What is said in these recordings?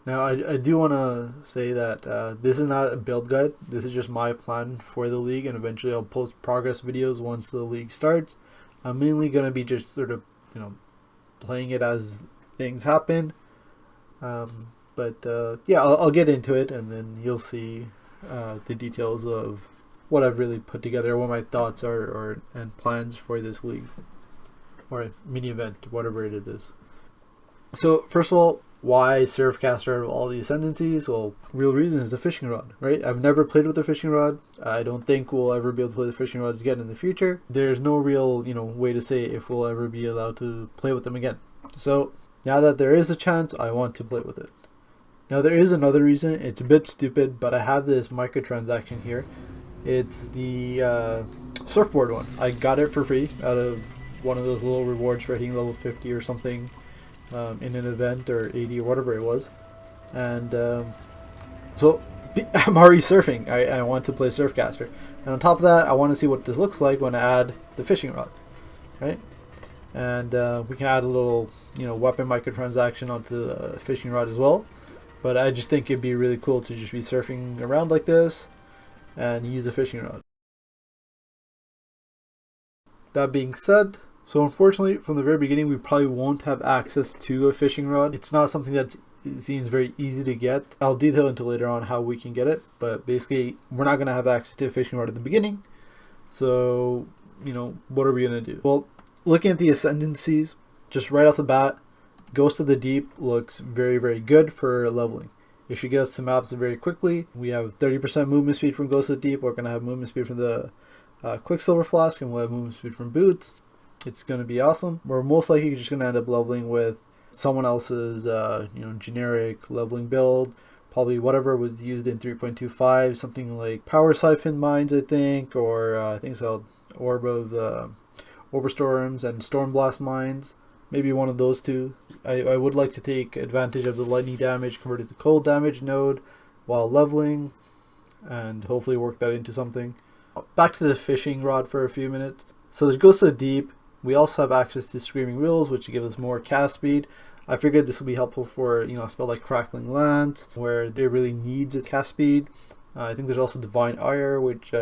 Now, I do want to say that this is not a build guide. This is just my plan for the league, and eventually I'll post progress videos once the league starts. I'm mainly going to be just sort of, playing it as things happen. But yeah, I'll get into it, and then you'll see the details of what I've really put together, what my thoughts are, and plans for this league or mini event, whatever it is. So first of all, why Surfcaster out of all the ascendancies? Well, real reason is the fishing rod, right? I've never played with the fishing rod. I don't think we'll ever be able to play the fishing rods again in the future. There's no real, way to say if we'll ever be allowed to play with them again. So now that there is a chance, I want to play with it. Now there is another reason. It's a bit stupid, but I have this microtransaction here. It's the surfboard one. I got it for free out of one of those little rewards for hitting level 50 or something. In an event, or 80 or whatever it was, and so I'm already surfing. I want to play Surfcaster, and on top of that I want to see what this looks like when I add the fishing rod, right? And we can add a little weapon microtransaction onto the fishing rod as well, but I just think it'd be really cool to just be surfing around like this and use a fishing rod. That being said, so unfortunately, from the very beginning, we probably won't have access to a fishing rod. It's not something that seems very easy to get. I'll detail into later on how we can get it, but basically, we're not going to have access to a fishing rod at the beginning. So, what are we going to do? Well, looking at the ascendancies, just right off the bat, Ghost of the Deep looks very, very good for leveling. It should get us to maps very quickly. We have 30% movement speed from Ghost of the Deep. We're going to have movement speed from the Quicksilver Flask, and we'll have movement speed from Boots. It's going to be awesome. We're most likely just going to end up leveling with someone else's, generic leveling build. Probably whatever was used in 3.25, something like Power Siphon Mines, I think, or I think it's called Orb Storms and Stormblast Mines. Maybe one of those two. I would like to take advantage of the lightning damage converted to cold damage node while leveling, and hopefully work that into something. Back to the fishing rod for a few minutes. So there's Ghost of the Deep. We also have access to Screaming Rills, which gives us more cast speed. I figured this will be helpful for a spell like Crackling Lance, where it really needs a cast speed. I think there's also Divine Ire, which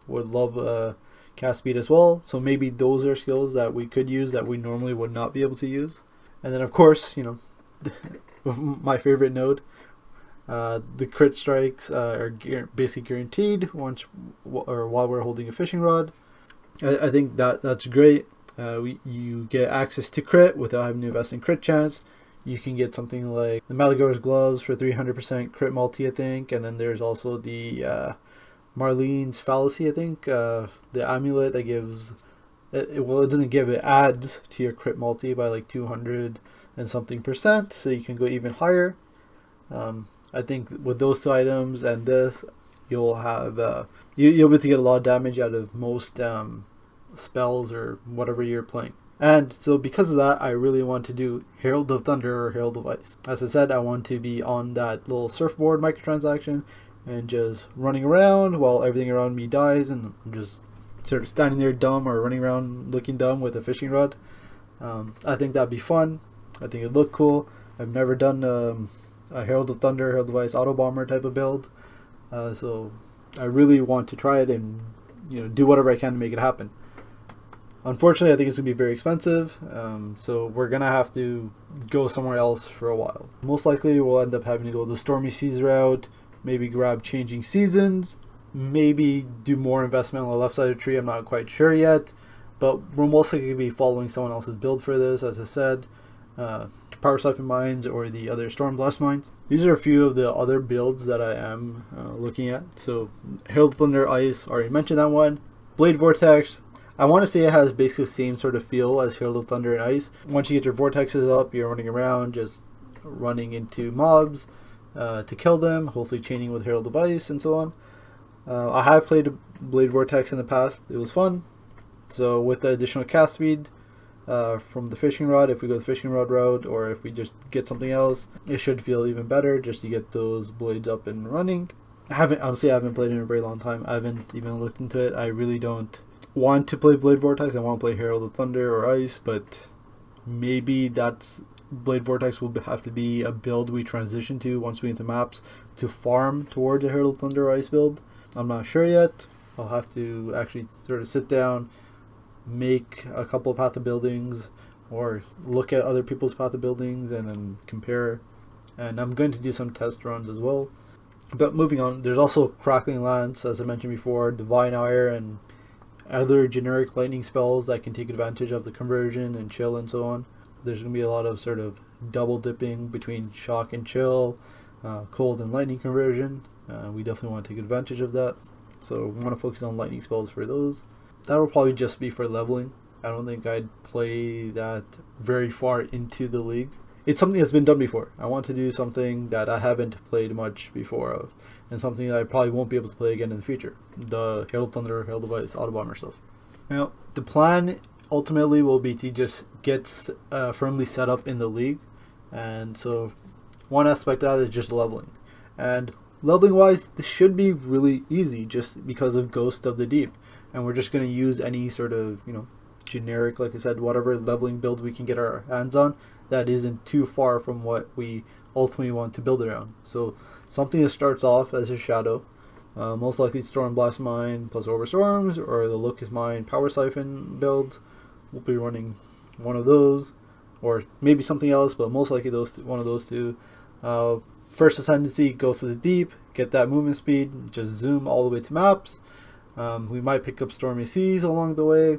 would love cast speed as well. So maybe those are skills that we could use that we normally would not be able to use. And then of course, my favorite node, the crit strikes are basically guaranteed while we're holding a fishing rod. I think that's great. You get access to crit without having to invest in crit chance. You can get something like the Malagor's Gloves for 300% crit multi, I think. And then there's also the Marlene's Fallacy, I think. The amulet that gives... it doesn't give, it adds to your crit multi by like 200 and something percent. So you can go even higher. I think with those two items and this, you'll have... you'll be able to get a lot of damage out of most... spells or whatever you're playing. And so because of that, I really want to do Herald of Thunder or Herald of Ice. As I said, I want to be on that little surfboard microtransaction and just running around while everything around me dies, and I'm just sort of standing there dumb or running around looking dumb with a fishing rod. I think that'd be fun. I think it'd look cool. I've never done a Herald of Thunder, Herald of Ice autobomber type of build. So I really want to try it and do whatever I can to make it happen. Unfortunately, I think it's going to be very expensive, so we're going to have to go somewhere else for a while. Most likely, we'll end up having to go the Stormy Seas route, maybe grab Changing Seasons, maybe do more investment on the left side of the tree. I'm not quite sure yet, but we're most likely going to be following someone else's build for this, as I said. Power Siphon Mines or the other Stormblast Mines. These are a few of the other builds that I am looking at. So, Herald of Thunder Ice, already mentioned that one. Blade Vortex. I want to say it has basically the same sort of feel as Herald of Thunder and Ice. Once you get your vortexes up, you're running around, just running into mobs to kill them, hopefully chaining with Herald of Ice and so on. I have played Blade Vortex in the past. It was fun. So with the additional cast speed from the fishing rod, if we go the fishing rod route, or if we just get something else, it should feel even better just to get those blades up and running. I haven't played it in a very long time. I haven't even looked into it. I really don't want to play Blade Vortex. I want to play Herald of Thunder or Ice, but maybe that's Blade Vortex will have to be a build we transition to once we get into maps to farm towards a Herald Thunder Ice build. I'm not sure yet. I'll have to actually sort of sit down, make a couple of path of buildings, or look at other people's path of buildings and then compare. And I'm going to do some test runs as well. But moving on, there's also Crackling Lance, as I mentioned before, Divine Ire, and other generic lightning spells that can take advantage of the conversion and chill and so on. There's going to be a lot of sort of double dipping between shock and chill, cold and lightning conversion. We definitely want to take advantage of that. So we want to focus on lightning spells for those. That will probably just be for leveling. I don't think I'd play that very far into the league. It's something that's been done before. I want to do something that I haven't played much before of, and something that I probably won't be able to play again in the future. The Herald Thunder, Herald of Ice, autobomber stuff. Now, the plan ultimately will be to just get firmly set up in the league, and so one aspect of that is just leveling. And leveling wise, this should be really easy just because of Ghost of the Deep, and we're just going to use any sort of, generic, like I said, whatever leveling build we can get our hands on that isn't too far from what we ultimately want to build around. So something that starts off as a shadow, most likely Stormblast Mine plus Orb of Storms, or the Locust Mine Power Siphon build. We'll be running one of those, or maybe something else, but most likely one of those two. First Ascendancy, Ghost of the Deep, get that movement speed, just zoom all the way to maps. We might pick up Stormy Seas along the way,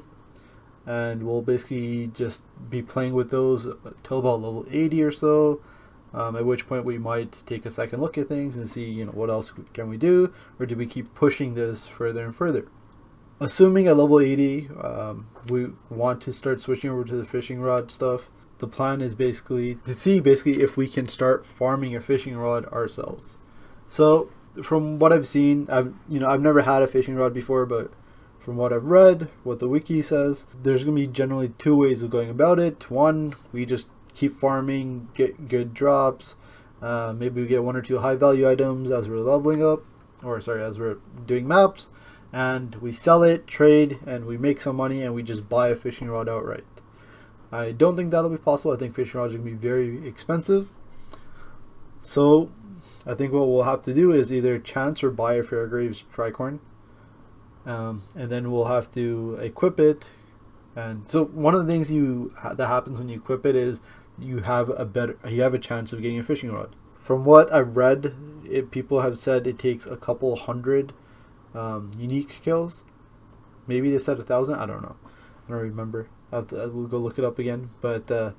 and we'll basically just be playing with those till about level 80 or so, at which point we might take a second look at things and see, what else can we do, or do we keep pushing this further and further. Assuming at level 80 we want to start switching over to the fishing rod stuff, the plan is basically to see if we can start farming a fishing rod ourselves. So from what I've seen, I've never had a fishing rod before, but from what I've read, what the wiki says, there's going to be generally two ways of going about it. One, we just keep farming, get good drops. Maybe we get one or two high value items as we're leveling up, as we're doing maps, and we sell it, trade, and we make some money, and we just buy a fishing rod outright. I don't think that'll be possible. I think fishing rods are going to be very expensive. So I think what we'll have to do is either chance or buy a Fairgraves tricorn. And then we'll have to equip it. And so one of the things that happens when you equip it is you have a chance of getting a fishing rod. From what I've read, people have said it takes a couple hundred unique kills. Maybe they said 1,000. I don't know. I don't remember. I'll go look it up again. But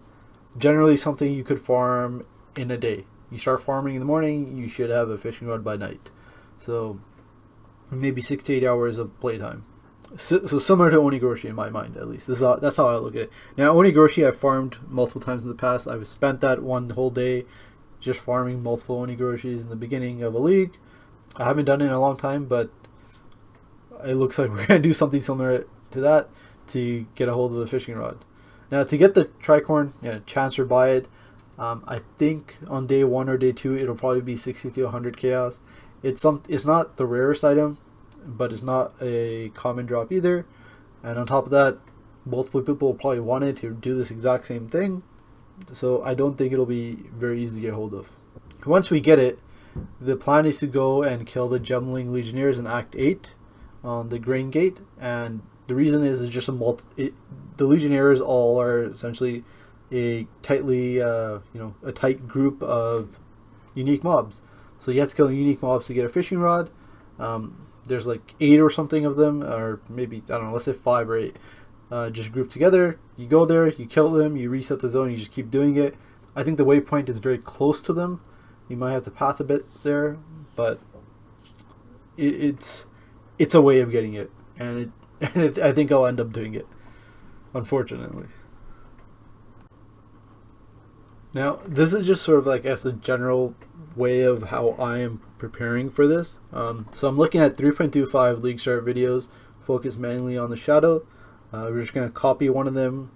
generally something you could farm in a day. You start farming in the morning, you should have a fishing rod by night. So maybe 6 to 8 hours of playtime. So similar to Onigoroshi in my mind, at least. That's how I look at it. Now, Onigoroshi I've farmed multiple times in the past. I've spent that one whole day just farming multiple Onigoroshis in the beginning of a league. I haven't done it in a long time, but it looks like we're going to do something similar to that to get a hold of a fishing rod. Now, to get the tricorn, chance or buy it, I think on day 1 or day 2 it'll probably be 60 to 100 chaos. It's not the rarest item, but it's not a common drop either. And on top of that, multiple people will probably want it to do this exact same thing. So I don't think it'll be very easy to get hold of. Once we get it, the plan is to go and kill the Gemling Legionnaires in Act 8 on the Grain Gate. And the reason is just the Legionnaires all are essentially a tight group of unique mobs. So you have to kill unique mobs to get a fishing rod. There's like 8 or something of them, or maybe, I don't know, let's say 5 or 8. Just grouped together. You go there, you kill them, you reset the zone, you just keep doing it. I think the waypoint is very close to them. You might have to path a bit there, but it's a way of getting it. And I think I'll end up doing it, unfortunately. Now, this is just sort of like as a general way of how I am preparing for this. So I'm looking at 3.25 League Start videos, focused mainly on the Shadow. We're just going to copy one of them,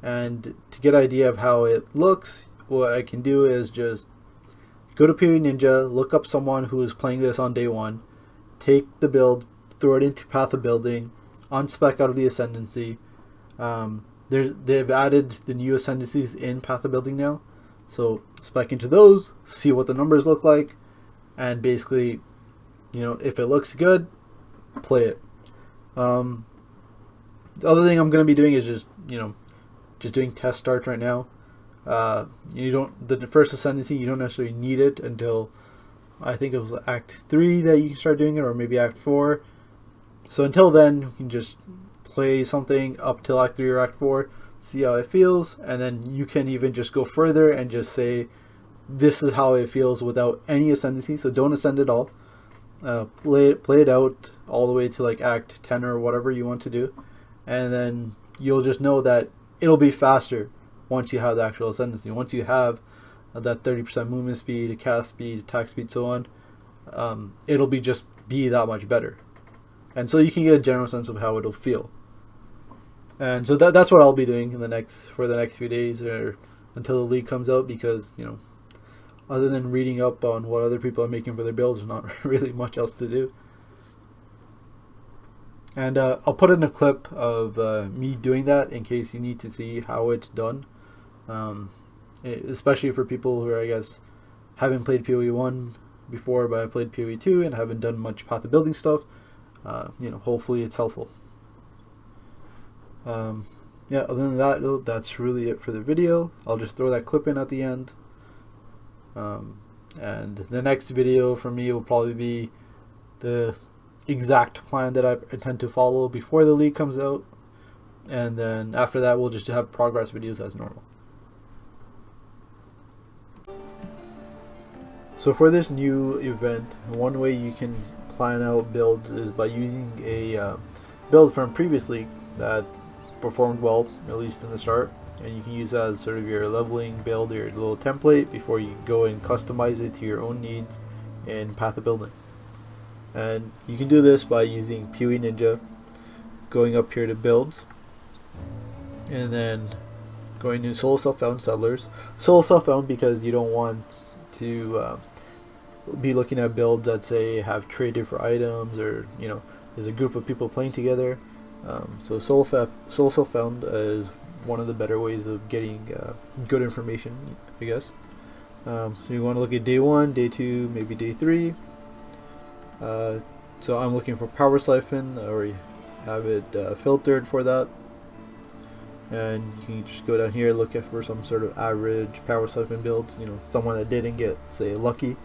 and to get an idea of how it looks, what I can do is just go to POENinja, look up someone who is playing this on day 1, take the build, throw it into Path of Building, unspec out of the Ascendancy. They've added the new Ascendancies in Path of Building now. So spec into those, see what the numbers look like, and basically, you know, if it looks good, play it. The other thing I'm going to be doing is just, you know, just doing test starts right now. You don't, the first ascendancy, you don't necessarily need it until, I think it was Act 3 that you can start doing it, or maybe Act 4. So until then, you can just play something up till Act 3 or Act 4, see how it feels, and then you can even just go further and just say, this is how it feels without any ascendancy, so don't ascend at all. Play it out all the way to like Act 10 or whatever you want to do, and then you'll just know that it'll be faster once you have the actual ascendancy. Once you have that 30% movement speed, cast speed, attack speed, so on, it'll be just be that much better. And so you can get a general sense of how it'll feel. And so that's what I'll be doing in for the next few days, or until the league comes out, because, you know, other than reading up on what other people are making for their builds, there's not really much else to do. And I'll put in a clip of me doing that in case you need to see how it's done. Especially for people who are, I guess, haven't played POE1 before, but have played POE2 and haven't done much path of building stuff. You know, hopefully it's helpful. Yeah, other than that, though, that's really it for the video. I'll just throw that clip in at the end. And the next video for me will probably be the exact plan that I intend to follow before the league comes out. And then after that, we'll just have progress videos as normal. So for this new event, one way you can plan out builds is by using a build from previous league that performed well, at least in the start, and you can use that as sort of your leveling build, your little template, before you go and customize it to your own needs in path of building. And you can do this by using POENinja, going up here to builds, and then going to solo self-found settlers. Solo self-found because you don't want to be looking at builds that say have traded for items, or, you know, there's a group of people playing together. So solo self-found is one of the better ways of getting good information, I guess. So you want to look at day 1, day 2, maybe day 3. So I'm looking for power siphon, or have it filtered for that. And you can just go down here, look for some sort of average power siphon builds, you know, someone that didn't get, say, lucky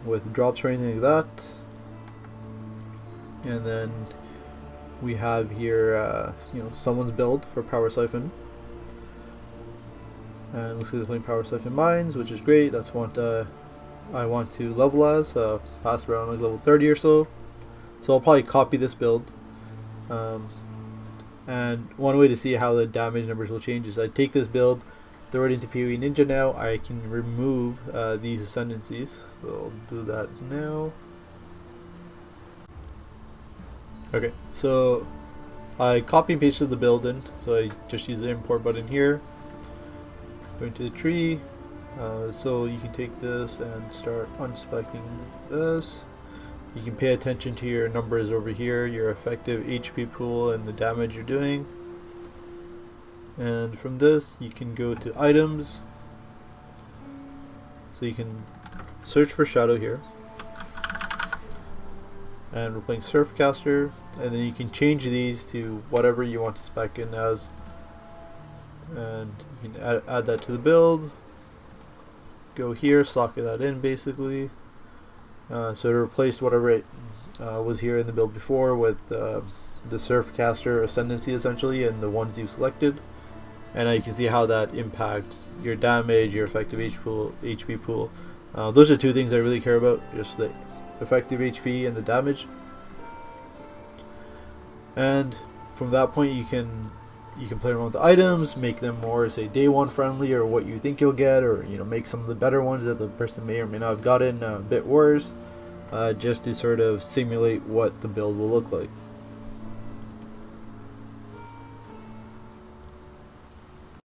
with drops or anything like that. And then we have here, you know, someone's build for power siphon. And looks like they're playing power siphon mines, which is great. That's what I want to level as, pass around like level 30 or so. So I'll probably copy this build. And one way to see how the damage numbers will change is I take this build, throw it into POENinja now. I can remove these ascendancies. So I'll do that now. Okay, so I copy and pasted the build in, so I just use the import button here. Go into the tree, so you can take this and start unspecking this. You can pay attention to your numbers over here, your effective HP pool and the damage you're doing. And from this you can go to items, so you can search for shadow here. And we're playing Surfcaster, and then you can change these to whatever you want to spec in as, and you can add that to the build. Go here, socket that in basically, so it replaced whatever it was here in the build before with the Surfcaster ascendancy essentially, and the ones you selected. And now you can see how that impacts your damage, your effective HP pool. Those are two things I really care about, just the effective HP and the damage. And from that point you can play around with the items, make them more, say, day 1 friendly, or what you think you'll get, or, you know, make some of the better ones that the person may or may not have gotten a bit worse, just to sort of simulate what the build will look like.